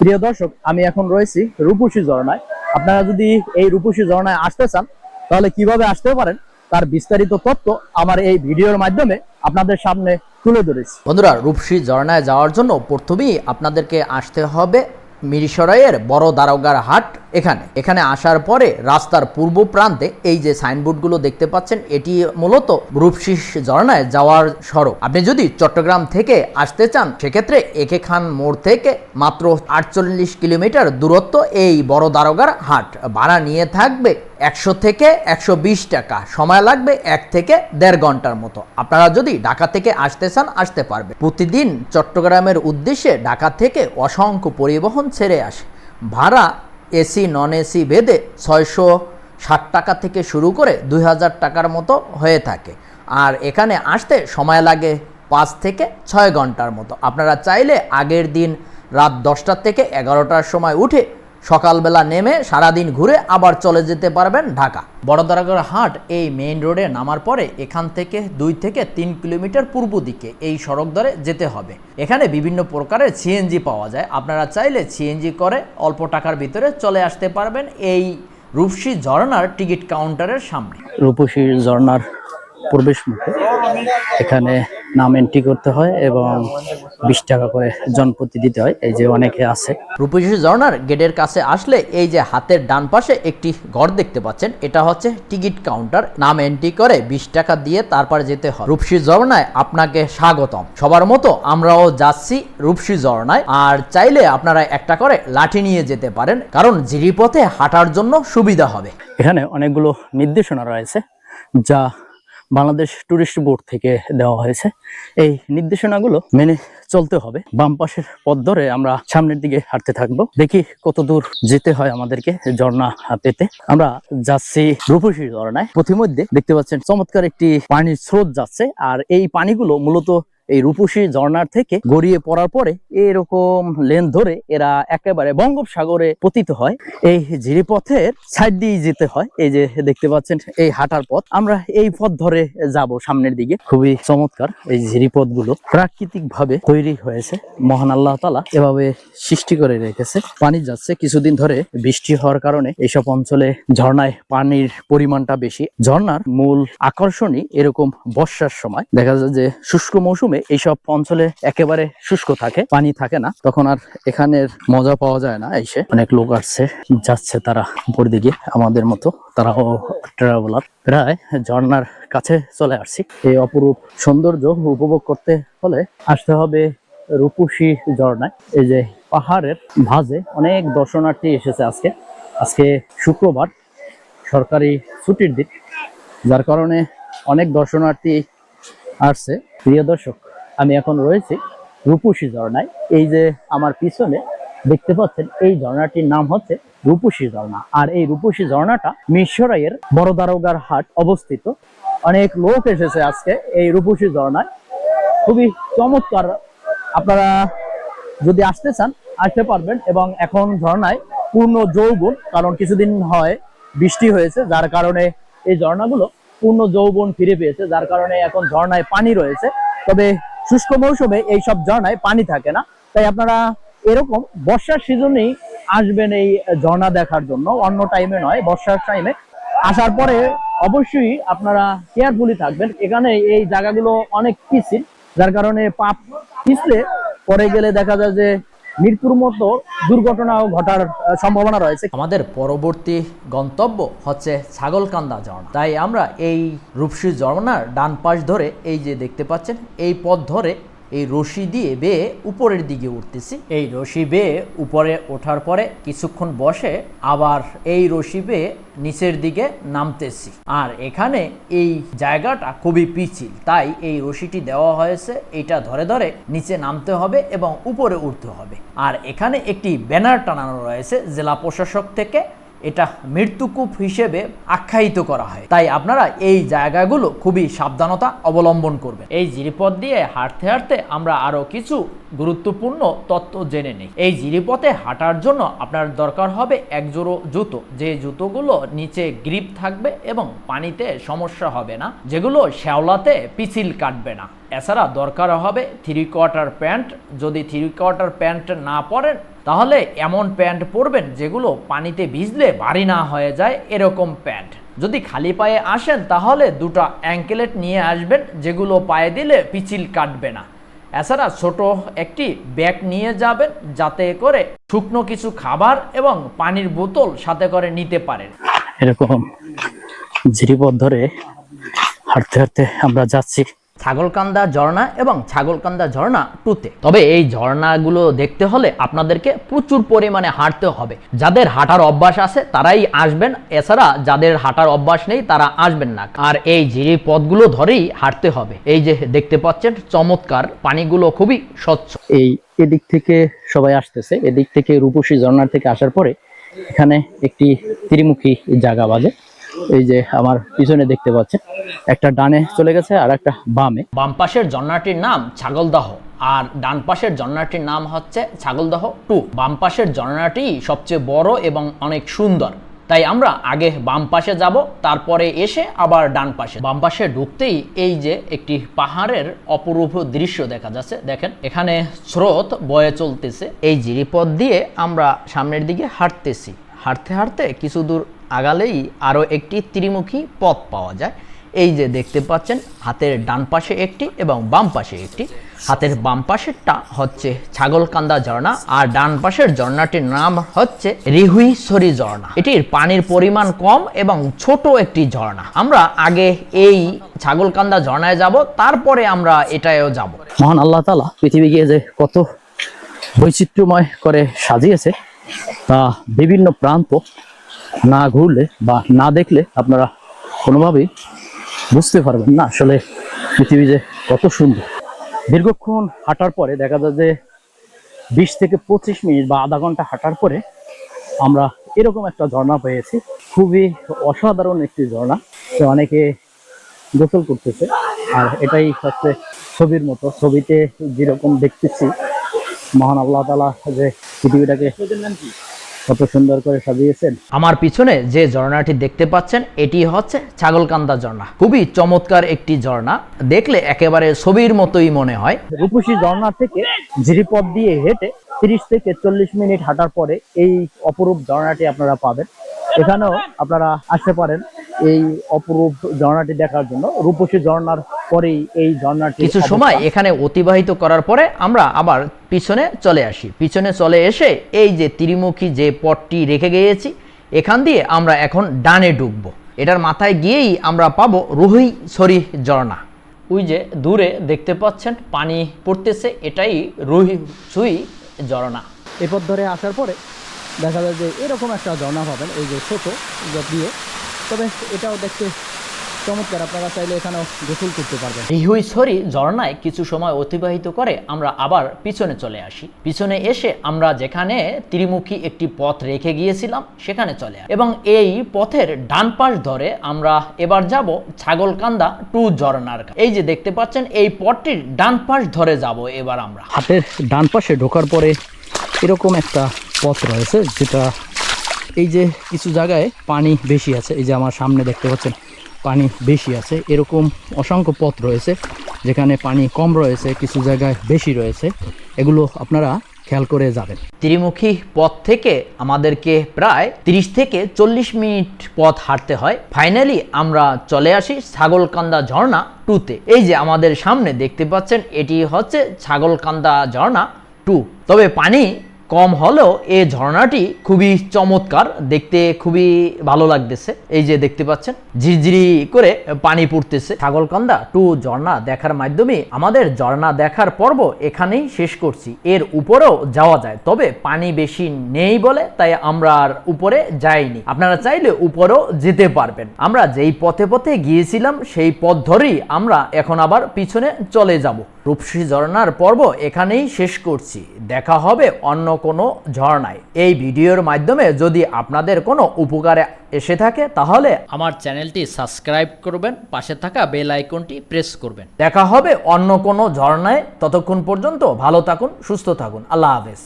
প্রিয় দর্শক, আমি এখন রয়েছি রূপসী ঝর্ণায়। আপনারা যদি এই রূপসী ঝর্ণায় আসতে চান তাহলে কিভাবে আসতে পারেন তার বিস্তারিত তথ্য আমার এই ভিডিওর মাধ্যমে আপনাদের সামনে তুলে ধরেছি। বন্ধুরা, রূপসী ঝর্ণায় যাওয়ার জন্য প্রথমেই আপনাদেরকে আসতে হবে মিরসরাইয়ের বড় দারোগার হাট। এখানে আসার পরে রাস্তার পূর্ব প্রান্তে এই যে সাইনবোর্ডগুলো দেখতে পাচ্ছেন, এটি মূলত রূপসী ঝর্ণায় যাওয়ার সড়ক। আপনি যদি চট্টগ্রাম থেকে আসতে চান সেক্ষেত্রে একে খান মোড় থেকে মাত্র 48 কিলোমিটার দূরত্ব এই বড় দারোগার হাট। ভাড়া নিয়ে থাকবে 100 থেকে 120 টাকা, সময় লাগবে 1 থেকে 1.5 ঘন্টার মতো। আপনারা যদি ঢাকা থেকে আসতে চান আসতে পারবে। প্রতিদিন চট্টগ্রামের উদ্দেশ্যে ঢাকা থেকে অসংখ্য পরিবহন ছেড়ে আসে। ভাড়া এসি নন এসি ভেদে 660 টাকা থেকে শুরু করে 2000 টাকার মতো হয়ে থাকে। আর এখানে আসতে সময় লাগে 5 থেকে 6 ঘন্টার মতো। আপনারা চাইলে আগের দিন রাত 10টা থেকে 11টার সময় উঠে সকালবেলা নেমে সারাদিন ঘুরে আবার চলে যেতে পারবেন ঢাকা। বড় দারোগার হাট এই মেইন রোডে নামার পরে এখান থেকে 2 থেকে 3 কিলোমিটার পূর্ব দিকে এই সড়ক ধরে যেতে হবে। এখানে বিভিন্ন প্রকারের সিএনজি পাওয়া যায়। আপনারা চাইলে সিএনজি করে অল্প টাকার ভিতরে চলে আসতে পারবেন এই রূপসী ঝর্ণার টিকিট কাউন্টারের সামনে। রূপসী ঝর্ণার প্রবেশ মুখে এখানে নাম এন্ট্রি করতে হয় এবং 20 টাকা করে জনপ্রতি দিতে হয়। এই যে অনেকে আছে। রূপসী ঝর্ণার গেটের কাছে আসলে এই যে হাতের ডান পাশে একটি ঘর দেখতে পাচ্ছেন, এটা হচ্ছে টিকিট কাউন্টার। নাম এন্ট্রি করে 20 টাকা দিয়ে তারপর যেতে হয়। রূপসী ঝর্ণায় আপনাকে স্বাগতম। সবার মতো আমরাও যাচ্ছি রূপসী ঝর্ণায়। আর চাইলে আপনারা একটা করে লাঠি নিয়ে যেতে পারেন, কারণ জিরিপথে হাঁটার জন্য সুবিধা হবে। এখানে অনেকগুলো নির্দেশনা রয়েছে যা বাংলাদেশ ট্যুরিস্ট বোর্ড থেকে দেওয়া হয়েছে। এই নির্দেশনাগুলো মেনে চলতে হবে। বাম পাশের পথ ধরে আমরা সামনের দিকে হাঁটতে থাকবো। দেখি কত দূর যেতে হয় আমাদেরকে ঝর্ণা পেতে। আমরা যাচ্ছি রূপসী ঝর্ণায়। পথিমধ্যে দেখতে পাচ্ছেন চমৎকার একটি পানির স্রোত যাচ্ছে। আর এই পানিগুলো মূলত এই রূপসী ঝর্ণার থেকে গড়িয়ে পড়ার পরে এরকম লেন ধরে এরা একেবারে বঙ্গোপসাগরে পতিত হয়। এই ঝিরিপথের সাইড দিয়ে যেতে হয়। এই যে দেখতে পাচ্ছেন এই হাঁটার পথ, আমরা এই পথ ধরে যাব সামনের দিকে। খুবই চমৎকার এই ঝিরিপথ গুলো প্রাকৃতিক ভাবে তৈরি হয়েছে। মহান আল্লাহ তাআলা এভাবে সৃষ্টি করে রেখেছে। পানি যাচ্ছে, কিছুদিন ধরে বৃষ্টি হওয়ার কারণে এইসব অঞ্চলে ঝর্ণায় পানির পরিমাণটা বেশি। ঝর্ণার মূল আকর্ষণই এরকম বর্ষার সময় দেখা যায় যে শুষ্ক মৌসুমে এইসব অঞ্চলে একেবারে শুষ্ক থাকে, পানি থাকে না, তখন আর এখানের মজা পাওয়া যায় না। এসে অনেক লোক আসছে যাচ্ছে তারা উপর দিকে, আমাদের মতো তারাও ট্রাভেলার। প্রায় ঝর্ণার কাছে চলে আসছি। এই অপরূপ সৌন্দর্য উপভোগ করতে হলে আসতে হবে রূপসী ঝর্ণায়। এই যে পাহাড়ের ভাঁজে অনেক দর্শনার্থী এসেছে আজকে শুক্রবার, সরকারি ছুটির দিন, যার কারণে অনেক দর্শনার্থী আসছে। প্রিয় দর্শক, আমি এখন রয়েছি রূপসী ঝর্ণায়। এই যে আমার পিছনে দেখতে পাচ্ছেন এই ঝর্ণাটির নাম হচ্ছে রূপসী ঝর্ণা। আর এই রূপসী ঝর্ণাটা মিরসরাইয়ের বড় দারোগার হাট অবস্থিত। অনেক লোক এসেছে আজকে এই রূপসী ঝর্ণায়। খুবই চমৎকার। আপনারা যদি আসতে চান আসতে পারবেন। এবং এখন ঝর্ণায় পূর্ণ যৌবন, কারণ কিছুদিন হয় বৃষ্টি হয়েছে, যার কারণে এই ঝর্ণাগুলো পূর্ণ যৌবন ফিরে পেয়েছে, যার কারণে এখন ঝর্ণায় পানি রয়েছে। তবে শুষ্ক মৌসুমে এইসব ঝর্ণায় পানি থাকে না। তাই আপনারা এরকম বর্ষার সিজনেই আসবেন এই ঝর্ণা দেখার জন্য, অন্য টাইমে নয়। বর্ষার টাইমে আসার পরে অবশ্যই আপনারা কেয়ারফুলি থাকবেন। এখানে এই জায়গাগুলো অনেক পিছিল, যার কারণে পা পিছলে পরে গেলে দেখা যায় যে মৃত্যুর মতো দুর্ঘটনাও ঘটার সম্ভাবনা রয়েছে। আমাদের পরবর্তী গন্তব্য হচ্ছে ছাগলকান্দা ঝর্ণা। তাই আমরা এই রূপসী ঝর্ণার ডান পাশ ধরে এই যে দেখতে পাচ্ছেন এই পথ ধরে এই রশি দিয়ে বেয়ে উপরের দিকে উঠতেছি। এই রশি বেয়ে উপরে ওঠার পরে কিছুক্ষণ বসে আবার এই রশি বেয়ে নিচের দিকে নামতেছি। আর এখানে এই জায়গাটা খুবই পিছিল, তাই এই রশিটি দেওয়া হয়েছে। এটা ধরে ধরে নিচে নামতে হবে এবং উপরে উঠতে হবে। আর এখানে একটি ব্যানার টানানো রয়েছে জেলা প্রশাসক থেকে। এটা মৃত্যুকূপ হিসেবে আখ্যায়িত করা হয়, তাই আপনারা এই জায়গাগুলো খুবই সাবধানতা অবলম্বন করবেন। এই জিরিপথ দিয়ে হাঁটতে হাঁটতে আমরা আরো কিছু গুরুত্বপূর্ণ তথ্য জেনে নিই। এই জিরিপথে হাঁটার জন্য আপনার দরকার হবে এক জোড়ো জুতো, যে জুতোগুলো নিচে গ্রিপ থাকবে এবং পানিতে সমস্যা হবে না, যেগুলো শ্যাওলাতে পিছিল কাটবে না। এছাড়া দরকার হবে 3/4 প্যান্ট। যদি 3/4 প্যান্ট না পরেন তাহলে এমন প্যান্ট পরবেন যেগুলো পানিতে ভিজলে ভারী না হয়ে যায়, এরকম প্যান্ট। যদি খালি পায়ে আসেন তাহলে দুটো অ্যাঙ্কেলেট নিয়ে আসবেন, যেগুলো পায়ে দিলে পিচ্ছিল কাটবে না। এছাড়া ছোট একটি ব্যাগ নিয়ে যাবেন, যাতে করে শুকনো কিছু খাবার এবং পানির বোতল সাথে করে নিতে পারেন। এরকম ঝিরিপথ ধরে হাঁটতে হাঁটতে আমরা যাচ্ছি ছাগলকান্দা ঝর্ণা এবং ছাগলকান্দা ঝর্ণা 2-তে। তবে এই ঝর্ণাগুলো দেখতে হলে আপনাদেরকে প্রচুর পরিমাণে হাঁটতে হবে। যাদের হাঁটার অভ্যাস আছে তারাই আসবেন, এছাড়া যাদের হাঁটার অভ্যাস নেই তারা আসবেন না। আর এই ঝিরি পথগুলো ধরেই হাঁটতে হবে। এই যে দেখতে পাচ্ছেন চমৎকার, পানিগুলো খুবই স্বচ্ছ। এদিক থেকে সবাই আসতেছে, এদিক থেকে রূপসী ঝর্ণার থেকে আসার পরে এখানে একটি ত্রিমুখী জায়গা বাজে। এই যে আমার পিছনে দেখতে পাচ্ছেন, একটা ডানে চলে গেছে আর একটা বামে। বাম পাশের ঝর্ণাটির নাম ছাগলদাহ আর ডান পাশের ঝর্ণাটির নাম হচ্ছে ছাগলদাহ 2। বাম পাশের ঝর্ণাটি সবচেয়ে বড় এবং অনেক সুন্দর, তাই আমরা আগে বাম পাশে যাব, তারপরে এসে আবার ডান পাশে। বাম পাশে ঢুকতেই এই যে একটি পাহাড়ের অপরূপ দৃশ্য দেখা যাচ্ছে। দেখেন এখানে স্রোত বয়ে চলতেছে। এই জিরিপথ দিয়ে আমরা সামনের দিকে হাঁটতেছি। হাঁটতে হাঁটতে কিছু দূর আগালেই আরও একটি ত্রিমুখী পথ পাওয়া যায়। এই যে দেখতে পাচ্ছেন, হাতের ডান পাশে একটি এবং বাম পাশে একটি। হাতের বাম পাশেরটা হচ্ছে ছাগলকান্দা ঝর্ণা আর ডান পাশের ঝর্ণাটির নাম হচ্ছে রিহুইছড়ি ঝর্ণা। এটির পানির পরিমাণ কম এবং ছোট একটি ঝর্ণা। আমরা আগে এই ছাগলকান্দা ঝর্ণায় যাব, তারপরে আমরা এটায়ও যাব। মহান আল্লাহ তাআলা পৃথিবীকে যে কত বৈচিত্র্যময় করে সাজিয়েছে, তা বিভিন্ন প্রান্ত না ঘুরলে বা না দেখলে আপনারা কোনোভাবেই বুঝতে পারবেন না আসলে পৃথিবী যে কত সুন্দর। দীর্ঘক্ষণ হাঁটার পরে দেখা যায় যে 20 থেকে 25 মিনিট বা আধা ঘন্টা হাঁটার পরে আমরা এরকম একটা ঝর্ণা পেয়েছি। খুবই অসাধারণ একটি ঝর্ণা। তো অনেকে গোসল করতেছে, আর এটাই হচ্ছে ছবির মতো। ছবিতে যেরকম দেখতেছি, মহান আল্লাহ তাআলা যে পৃথিবীটাকে কত সুন্দর করে সাজিয়েছেন। আমার পিছনে যে ঝর্ণাটি দেখতে পাচ্ছেন এটি হচ্ছে ছাগলকান্দা ঝর্ণা। খুবই চমৎকার একটি ঝর্ণা, দেখলে একেবারে ছবির মতোই মনে হয়। রূপসী ঝর্ণা থেকে ঝিরিপথ দিয়ে হেঁটে 30 থেকে 40 মিনিট হাঁটার পরে এই অপরূপ ঝর্ণাটি আপনারা পাবেন। এখানেও আপনারা আসতে পারেন এই অপরূপ ঝর্ণাটি দেখার জন্য। রূপসী ঝর্ণার পরেই এই ঝর্ণাটি। কিছু সময় এখানে অতিবাহিত করার পরে আমরা আবার পিছনে চলে আসি। পিছনে চলে এসে এই যে ত্রিমুখী যে পথটি রেখে গিয়েছি, এখান দিয়ে আমরা এখন ডানে ঢুকবো। এটার মাথায় গিয়েই আমরা পাবো রুহিছড়ি ঝর্ণা। ওই যে দূরে দেখতে পাচ্ছেন পানি পড়তেছে, এটাই রুহিছড়ি ঝর্ণা। এই পথ ধরে আসার পরে দেখা যায় যে এরকম একটা ঝর্ণা পাবেন, এই যে ছোট দিয়ে। তবে এটাও দেখতে চমৎকার, আপনারা চাইলে এখানেও গোসল করতে পারবেন। রিহুইছড়ি ঝর্ণায় কিছু সময় অতিবাহিত করে আমরা আবার পিছনে চলে আসি। পিছনে এসে আমরা যেখানে ত্রিমুখী একটি পথ রেখে গিয়েছিলাম সেখানে চলে আসি এবং এই পথের ডান পাশ ধরে আমরা এবার যাব ছাগলকান্দা 2 ঝর্ণার। এই যে দেখতে পাচ্ছেন, এই পথটির ডান পাশ ধরে যাব এবার আমরা। হাতের ডান পাশে ঢোকার পরে এরকম একটা পথ রয়েছে, যেটা এই যে কিছু জায়গায় পানি বেশি আছে। এই যে আমার সামনে দেখতে পাচ্ছেন পানি বেশি আছে। এরকম অসংখ্য পথ রয়েছে যেখানে পানি কম রয়েছে, কিছু জায়গায় বেশি রয়েছে। এগুলো আপনারা খেয়াল করে যাবেন। ত্রিমুখী পথ থেকে আমাদেরকে প্রায় 30 থেকে 40 মিনিট পথ হাঁটতে হয়। ফাইনালি আমরা চলে আসি ছাগলকান্দা ঝর্ণা 2-তে। এই যে আমাদের সামনে দেখতে পাচ্ছেন, এটি হচ্ছে ছাগলকান্দা ঝর্ণা 2। তবে পানি কম হলেও এই ঝর্ণাটি খুবই চমৎকার, দেখতে খুবই ভালো লাগতেছে। এই যে দেখতে পাচ্ছেন ঝিরঝিরি করে পানি পড়তেছে। ছাগলকান্দা 2 ঝর্ণা দেখার মাধ্যমে আমাদের ঝর্ণা দেখার পর্ব এখানেই শেষ করছি। এর উপরেও যাওয়া যায়, তবে পানি বেশি নেই বলে তাই আমরা আর উপরে যাইনি। আপনারা চাইলে উপরেও যেতে পারবেন। আমরা যেই পথে পথে গিয়েছিলাম সেই পথ ধরেই আমরা এখন আবার পিছনে চলে যাব। রূপসী ঝর্ণার পর্ব এখানেই শেষ করছি। দেখা হবে অন্য কোনো ঝর্ণায়। এই ভিডিওর মাধ্যমে যদি আপনাদের কোনো উপকারে এসে থাকে তাহলে আমার চ্যানেলটি সাবস্ক্রাইব করবেন, পাশে থাকা বেল আইকনটি প্রেস করবেন। দেখা হবে অন্য কোনো ঝর্ণায়। ততক্ষণ পর্যন্ত ভালো থাকুন, সুস্থ থাকুন। আল্লাহ হাফেজ।